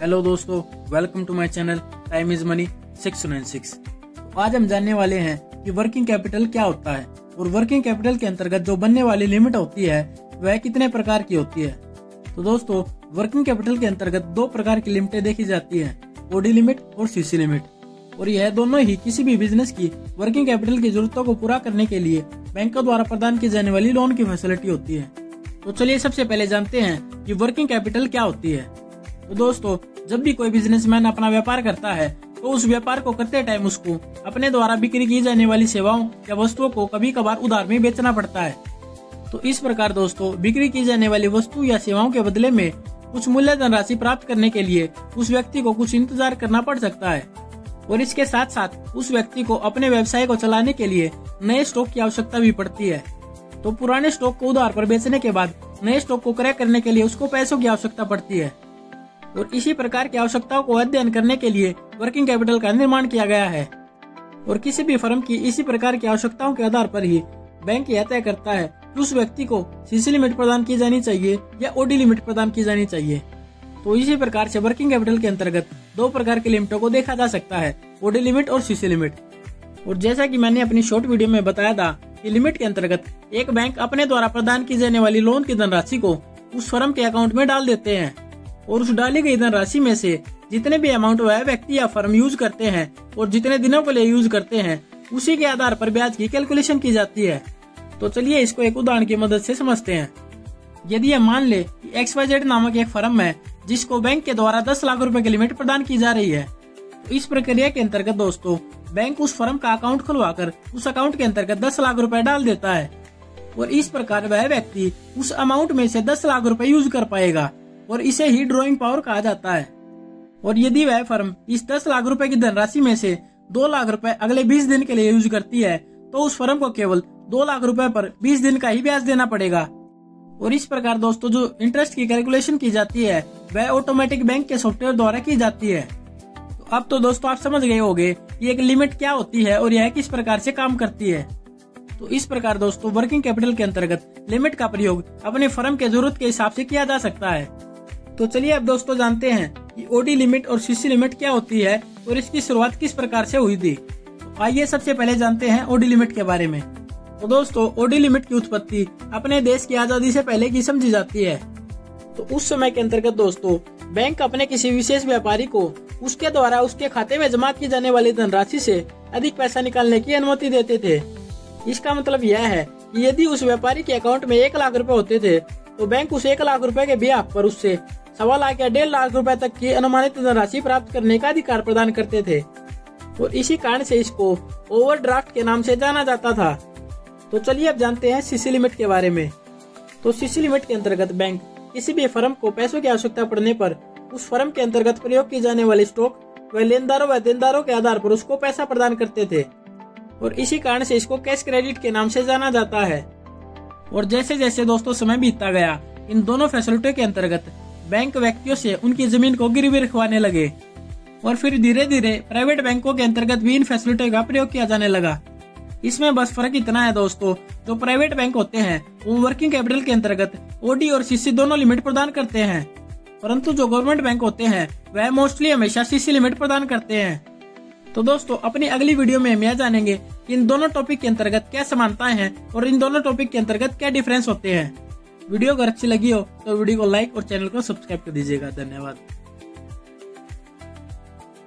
Hello दोस्तों, welcome to my channel time is money 696। आज हम जानने वाले हैं कि वर्किंग कैपिटल क्या होता है और वर्किंग कैपिटल के अंतर्गत जो बनने वाली लिमिट होती है वह कितने प्रकार की होती है। तो दोस्तों, वर्किंग कैपिटल के अंतर्गत दो प्रकार की लिमिटें देखी जाती है, ओडी लिमिट और सीसी लिमिट। और यह दोनों ही किसी भी बिजनेस की वर्किंग कैपिटल की जरूरतों को पूरा करने के लिए बैंकों द्वारा प्रदान की जाने वाली लोन की फैसिलिटी होती है। तो चलिए सबसे पहले जानते हैं कि वर्किंग कैपिटल क्या होती है। तो दोस्तों, जब भी कोई बिजनेसमैन अपना व्यापार करता है तो उस व्यापार को करते टाइम उसको अपने द्वारा बिक्री की जाने वाली सेवाओं या वस्तुओं को कभी कभार उधार में बेचना पड़ता है। तो इस प्रकार दोस्तों, बिक्री की जाने वाली वस्तु या सेवाओं के बदले में कुछ मूल्य धनराशि प्राप्त करने के लिए उस व्यक्ति को कुछ इंतजार करना पड़ सकता है। और इसके साथ साथ उस व्यक्ति को अपने व्यवसाय को चलाने के लिए नए स्टॉक की आवश्यकता भी पड़ती है। तो पुराने स्टॉक को उधार पर बेचने के बाद नए स्टॉक को क्रय करने के लिए उसको पैसों की आवश्यकता पड़ती है। और इसी प्रकार की आवश्यकताओं को अध्ययन करने के लिए वर्किंग कैपिटल का निर्माण किया गया है। और किसी भी फर्म की इसी प्रकार की आवश्यकताओं के आधार पर ही बैंक यह तय करता है कि उस व्यक्ति को सीसी लिमिट प्रदान की जानी चाहिए या ओडी लिमिट प्रदान की जानी चाहिए। तो इसी प्रकार से वर्किंग कैपिटल के अंतर्गत दो प्रकार की लिमिटों को देखा जा सकता है, ओडी लिमिट और सीसी लिमिट। और जैसा कि मैंने अपनी शॉर्ट वीडियो में बताया था कि लिमिट के अंतर्गत एक बैंक अपने द्वारा प्रदान की जाने वाली लोन की धनराशि को उस फर्म के अकाउंट में डाल देते हैं और उस डाली गई धनराशि में से जितने भी अमाउंट वह व्यक्ति या फर्म यूज करते हैं और जितने दिनों के लिए यूज करते हैं उसी के आधार पर ब्याज की कैलकुलेशन की जाती है। तो चलिए इसको एक उदाहरण की मदद से समझते हैं। यदि हम मान ले कि XYZ नामक एक फर्म है जिसको बैंक के द्वारा 10 लाख रुपए की लिमिट प्रदान की जा रही है। तो इस प्रक्रिया के अंतर्गत दोस्तों, बैंक उस फर्म का अकाउंट खुलवाकर उस अकाउंट के अंतर्गत 10 लाख रुपए डाल देता है और इस प्रकार वह व्यक्ति उस अमाउंट में से 10 लाख रुपए यूज कर पाएगा और इसे ही ड्रॉइंग पावर कहा जाता है। और यदि वह फर्म इस 10 लाख रुपए की धनराशि में से 2 लाख रुपए अगले 20 दिन के लिए यूज करती है तो उस फर्म को केवल 2 लाख रुपए पर 20 दिन का ही ब्याज देना पड़ेगा। और इस प्रकार दोस्तों, जो इंटरेस्ट की कैलकुलेशन की जाती है वह ऑटोमेटिक बैंक के सॉफ्टवेयर द्वारा की जाती है। तो अब तो दोस्तों आप समझ गए होंगे कि एक लिमिट क्या होती है और यह किस प्रकार से काम करती है। तो इस प्रकार दोस्तों, वर्किंग कैपिटल के अंतर्गत लिमिट का प्रयोग अपने फर्म के जरूरत के हिसाब से किया जा सकता है। तो चलिए अब दोस्तों जानते हैं कि ओडी लिमिट और सीसी लिमिट क्या होती है और इसकी शुरुआत किस प्रकार से हुई थी। तो आइए सबसे पहले जानते हैं ओडी लिमिट के बारे में। तो दोस्तों, ओडी लिमिट की उत्पत्ति अपने देश की आजादी से पहले की समझी जाती है। तो उस समय के अंतर्गत दोस्तों, बैंक अपने किसी विशेष व्यापारी को उसके द्वारा उसके खाते में जमा की जाने वाली धनराशि से अधिक पैसा निकालने की अनुमति देते थे। इसका मतलब यह है कि यदि उस व्यापारी के अकाउंट में 1 लाख रुपए होते थे तो बैंक उस 1 लाख रुपए के ब्याज पर उससे 1.25 लाख या 1.5 लाख रुपए तक की अनुमानित धनराशि प्राप्त करने का अधिकार प्रदान करते थे। और इसी कारण से इसको ओवरड्राफ्ट के नाम से जाना जाता था। तो चलिए अब जानते हैं सीसी लिमिट के बारे में। तो सीसी लिमिट के अंतर्गत बैंक किसी भी फर्म को पैसों की आवश्यकता पड़ने पर उस फर्म के अंतर्गत प्रयोग की जाने वाले स्टॉक व लेनदारों व देनदारों के आधार पर उसको पैसा प्रदान करते थे। और इसी कारण से इसको कैश क्रेडिट के नाम से जाना जाता है। और जैसे जैसे दोस्तों समय बीतता गया, इन दोनों फैसिलिटियों के अंतर्गत बैंक व्यक्तियों से उनकी जमीन को गिरवी रखवाने लगे और फिर धीरे धीरे प्राइवेट बैंकों के अंतर्गत भी इन फैसिलिटियों का प्रयोग किया जाने लगा। इसमें बस फर्क इतना है दोस्तों, जो प्राइवेट बैंक होते हैं वो वर्किंग कैपिटल के अंतर्गत ओडी और सीसी दोनों लिमिट प्रदान करते हैं, परंतु जो गवर्नमेंट बैंक होते हैं वह मोस्टली हमेशा सीसी लिमिट प्रदान करते हैं। तो दोस्तों, अपनी अगली वीडियो में हम यह जानेंगे कि इन दोनों टॉपिक के अंतर्गत क्या समानताएं हैं और इन दोनों टॉपिक के अंतर्गत क्या डिफरेंस होते हैं। वीडियो अगर अच्छी लगी हो तो वीडियो को लाइक और चैनल को सब्सक्राइब कर दीजिएगा। धन्यवाद।